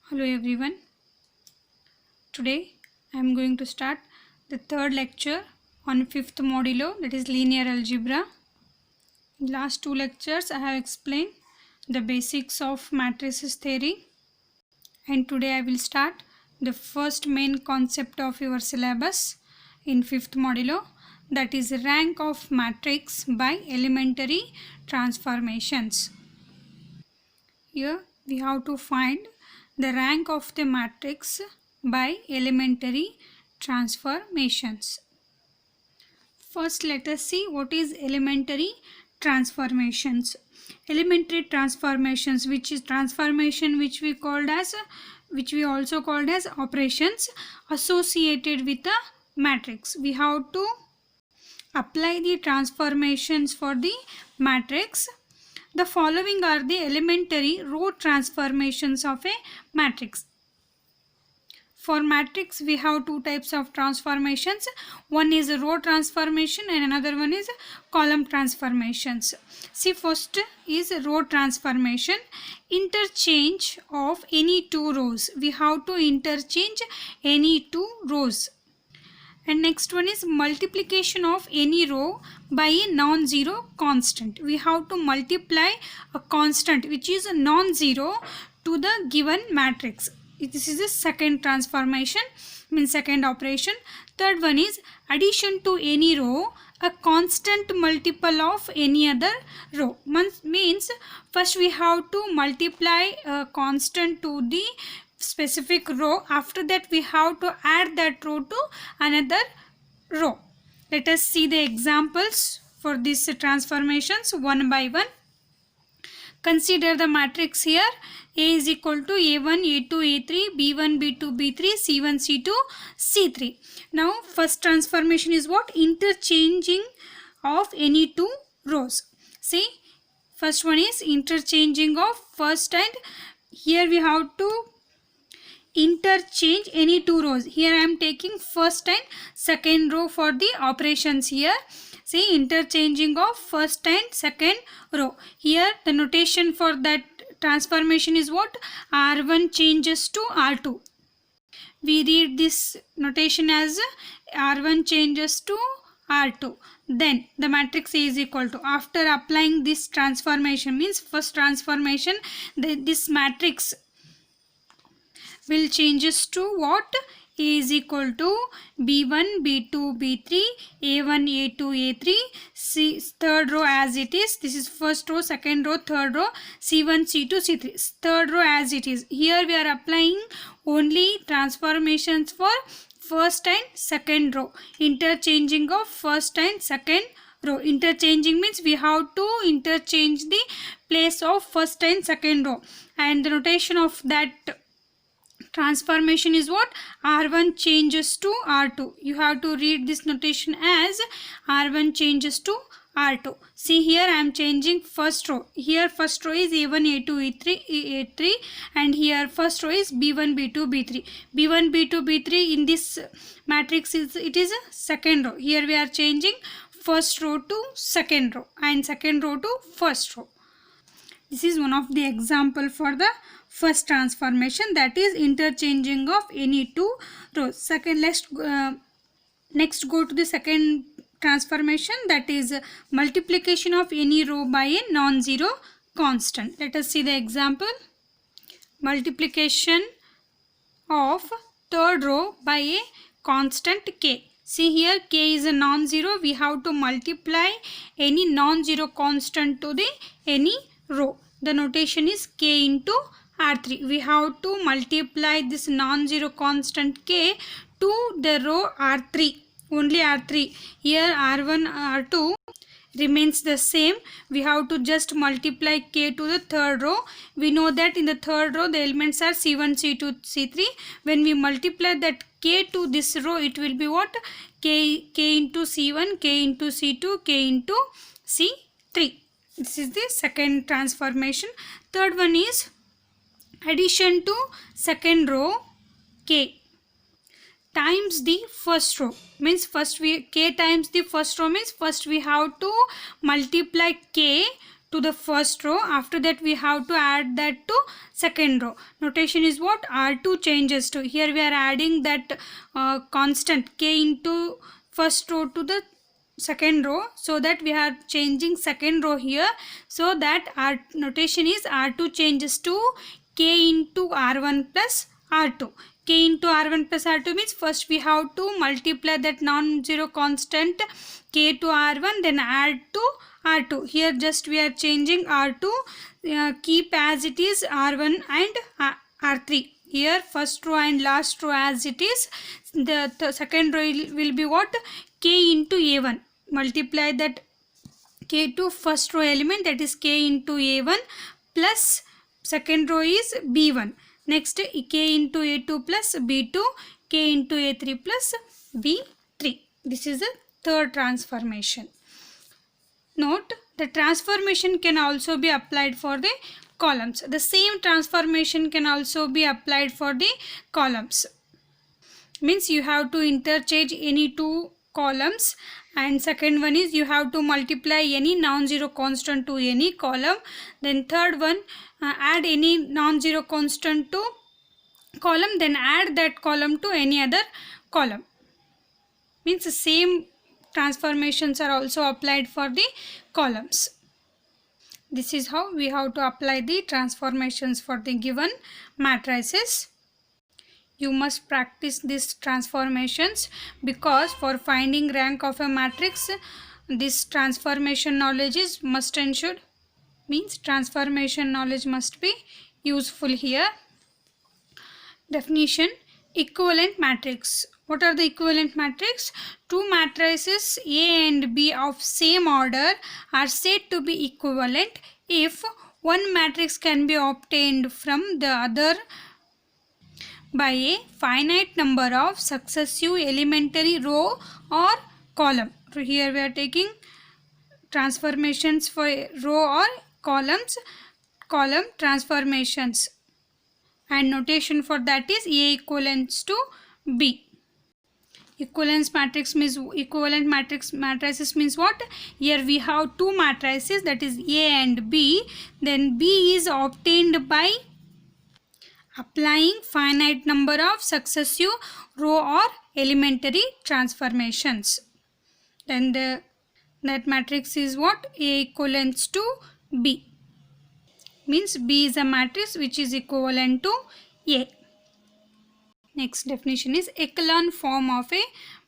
Hello everyone. Today I am going to start the third lecture on fifth modulo, that is linear algebra. In last two lectures I have explained the basics of matrices theory, and today I will start the first main concept of your syllabus in fifth modulo, that is rank of matrix by elementary transformations. Here we have to find the rank of the matrix by elementary transformations. First, let us see what is elementary transformations. Elementary transformations, which is transformation which we also called as operations associated with a matrix. We have to apply the transformations for the matrix. The following are the elementary row transformations of a matrix. For matrix, we have two types of transformations. One is a row transformation and another one is column transformations. See, first is row transformation. Interchange of any two rows. We have to interchange any two rows. And next one is multiplication of any row by a non-zero constant. We have to multiply a constant which is a non-zero to the given matrix. This is the second transformation, means second operation. Third one is addition to any row, a constant multiple of any other row. Means first we have to multiply a constant to the specific row. After that we have to add that row to another row. Let us see the examples for these transformations one by one. Consider the matrix here. A is equal to A1, A2, A3, B1, B2, B3, C1, C2, C3. Now first transformation is what? Interchanging of any two rows. See, first one is interchanging of first, and here we have to interchange any two rows. Here I am taking first and second row for the operations here. See, interchanging of first and second row. Here the notation for that transformation is what? R1 changes to R2. We read this notation as R1 changes to R2. Then the matrix A is equal to, after applying this transformation, means first transformation, this matrix will changes to what? A is equal to B1, B2, B3, A1, A2, A3, C, third row as it is. This is first row, second row, third row, C1, C2, C3. Third row as it is. Here we are applying only transformations for first and second row. Interchanging of first and second row. Interchanging means we have to interchange the place of first and second row. And the notation of that transformation is what? R1 changes to R2. You have to read this notation as R1 changes to R2. See, here I am changing first row. Here first row is A1, A2, A3, and here first row is B1, B2, B3. B1, B2, B3 in this matrix is a second row. Here we are changing first row to second row and second row to first row. This is one of the example for the first transformation, that is interchanging of any two rows. Second, let's next go to the second transformation, that is multiplication of any row by a non-zero constant. Let us see the example. Multiplication of third row by a constant k. See, here k is a non-zero. We have to multiply any non-zero constant to the any row. The notation is k into R3. We have to multiply this non-zero constant k to the row R3. Only R3. Here R1, R2 remains the same. We have to just multiply k to the third row. We know that in the third row the elements are C1, C2, C3. When we multiply that k to this row, it will be what? K into C1, k into C2, k into C3. This is the second transformation. Third one is addition to second row k times the first row. Means first we k times the first row means first we have to multiply k to the first row. After that we have to add that to second row. Notation is what? R2 changes to. Here we are adding that constant k into first row to the second row, so that we are changing second row here, so that our notation is R2 changes to k into R1 plus R2. K into R1 plus R2 means first we have to multiply that non-zero constant k to R1, then add to R2. Here just we are changing R2, keep as it is R1 and R3. Here first row and last row as it is. The second row will be what? K into A1. Multiply that k to first row element, that is k into A1, plus second row is B1. Next k into A2 plus B2, k into A3 plus B3. This is the third transformation. Note, the transformation can also be applied for the columns. The same transformation can also be applied for the columns. Means you have to interchange any two columns, and second one is you have to multiply any non-zero constant to any column. Then third one, add any non-zero constant to column, then add that column to any other column. Means the same transformations are also applied for the columns. This is how we have to apply the transformations for the given matrices. You must practice these transformations, because for finding rank of a matrix, this transformation knowledge is must and should. Means transformation knowledge must be useful here. Definition: equivalent matrix. What are the equivalent matrix? Two matrices A and B of same order are said to be equivalent if one matrix can be obtained from the other by a finite number of successive elementary row or column. So here we are taking transformations for row or columns, column transformations, and notation for that is A equivalents to B. Equivalence matrix means equivalent matrices means what? Here we have two matrices, that is A and B. Then B is obtained by applying finite number of successive row or elementary transformations. Then that matrix is what? A equivalents to B. Means B is a matrix which is equivalent to A. Next definition is echelon form of a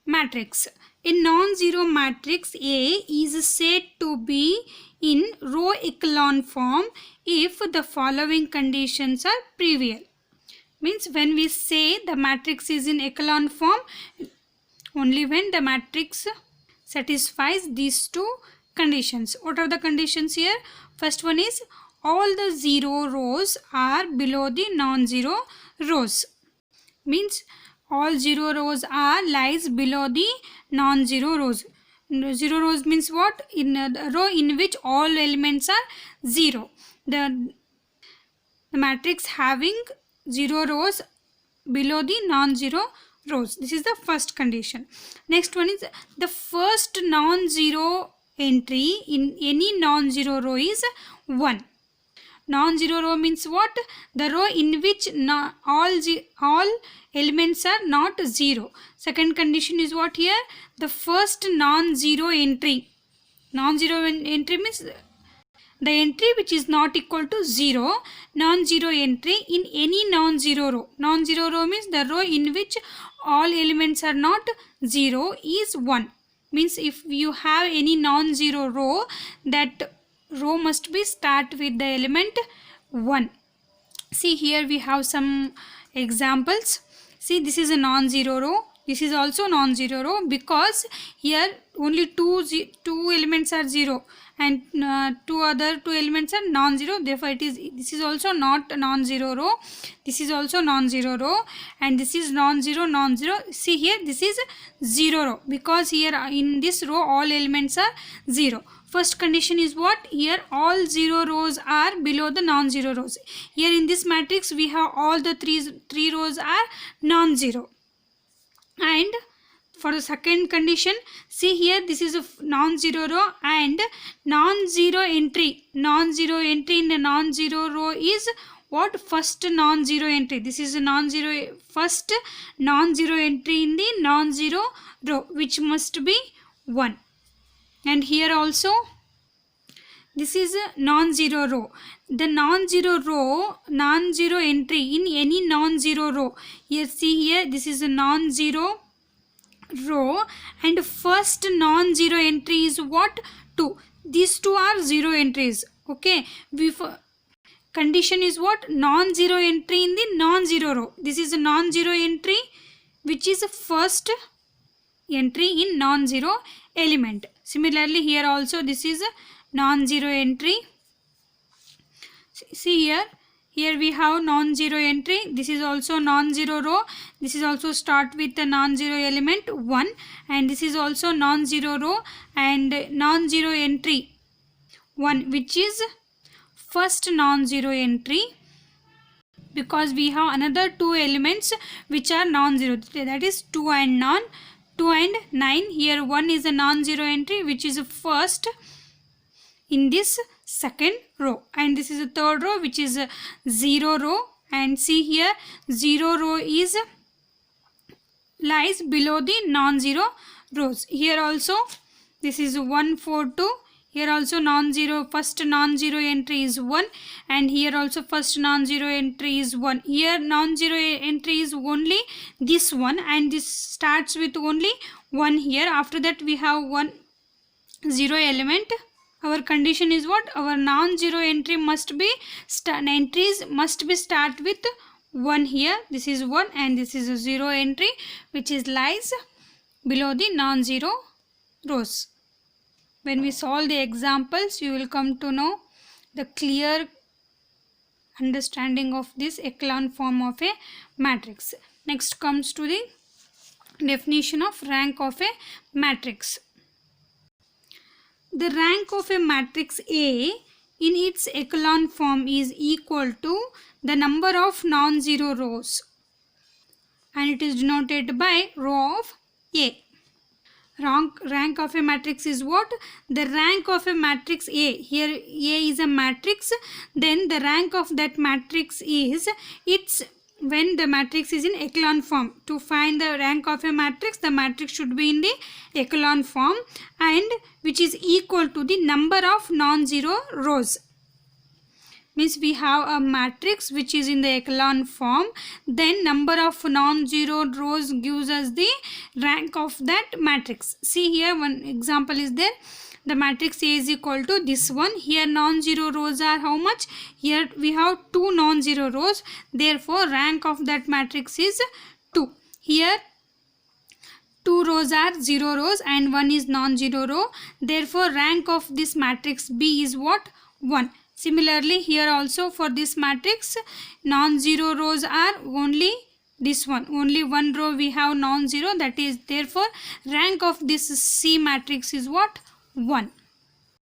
matrix. A non-zero matrix A is said to be in row echelon form if the following conditions are prevail. Means when we say the matrix is in echelon form, only when the matrix satisfies these two conditions. What are the conditions here? First one is all the zero rows are below the non-zero rows. Means all zero rows are lies below the non-zero rows. Zero rows means what? In a row in which all elements are zero. The matrix having zero rows below the non-zero rows. This is the first condition. Next one is the first non-zero entry in any non-zero row is 1. Non-zero row means what? The row in which all elements are not zero. Second condition is what here? The first non-zero entry. Non-zero entry means the entry which is not equal to 0. Non-zero entry in any non-zero row. Non-zero row means the row in which all elements are not 0 is 1. Means if you have any non-zero row, that row must be start with the element 1. See, here we have some examples. See, this is a non-zero row. This is also non-zero row, because here only two elements are 0 and two elements are non-zero. Therefore, this is also not non-zero row. This is also non-zero row, and this is non-zero. See here, this is 0 row, because here in this row all elements are 0. First condition is what? Here all 0 rows are below the non-zero rows. Here in this matrix we have all the three rows are non-zero. And for the second condition, see here, this is a non-zero row and non-zero entry. Non-zero entry in the non-zero row is what? First non-zero entry. This is a non-zero, first non-zero entry in the non-zero row, which must be 1. And here also, this is a non-zero row. The non-zero row, non-zero entry in any non-zero row. Here, see here, this is a non-zero row and first non-zero entry is what? 2. These two are zero entries. Okay. Condition is what? Non-zero entry in the non-zero row. This is a non-zero entry which is a first entry in non-zero element. Similarly, here also this is a non-zero entry. See here. Here we have non-zero entry. This is also non-zero row. This is also start with a non-zero element 1. And this is also non-zero row and non-zero entry 1, which is first non-zero entry, because we have another 2 elements which are non-zero. That is 2 and 9. Here 1 is a non-zero entry which is first in this second row, and this is a third row which is a 0 row. And see here, 0 row is lies below the non-zero rows. Here also this is 1, 4, 2. Here also non-zero, first non-zero entry is 1, and here also first non-zero entry is 1. Here non-zero entry is only this one, and this starts with only 1 here. After that we have 1 0 element. Our condition is what? Our non-zero entry must be entries must be start with 1 here. This is 1 and this is a 0 entry which is lies below the non-zero rows. When we solve the examples, you will come to know the clear understanding of this echelon form of a matrix. Next comes to the definition of rank of a matrix. The rank of a matrix A in its echelon form is equal to the number of non-zero rows, and it is denoted by row of A. Rank of a matrix is what? The rank of a matrix A. Here A is a matrix, then the rank of that matrix is its when the matrix is in echelon form. To find the rank of a matrix, the matrix should be in the echelon form, and which is equal to the number of non-zero rows. Means we have a matrix which is in the echelon form, then number of non-zero rows gives us the rank of that matrix. See here, one example is there. The matrix A is equal to this one. Here non-zero rows are how much? Here we have 2 non-zero rows. Therefore, rank of that matrix is 2. Here 2 rows are 0 rows and 1 is non-zero row. Therefore, rank of this matrix B is what? 1. Similarly, here also for this matrix, non-zero rows are only this one. Only one row we have non-zero. That is, therefore, rank of this C matrix is what? 1.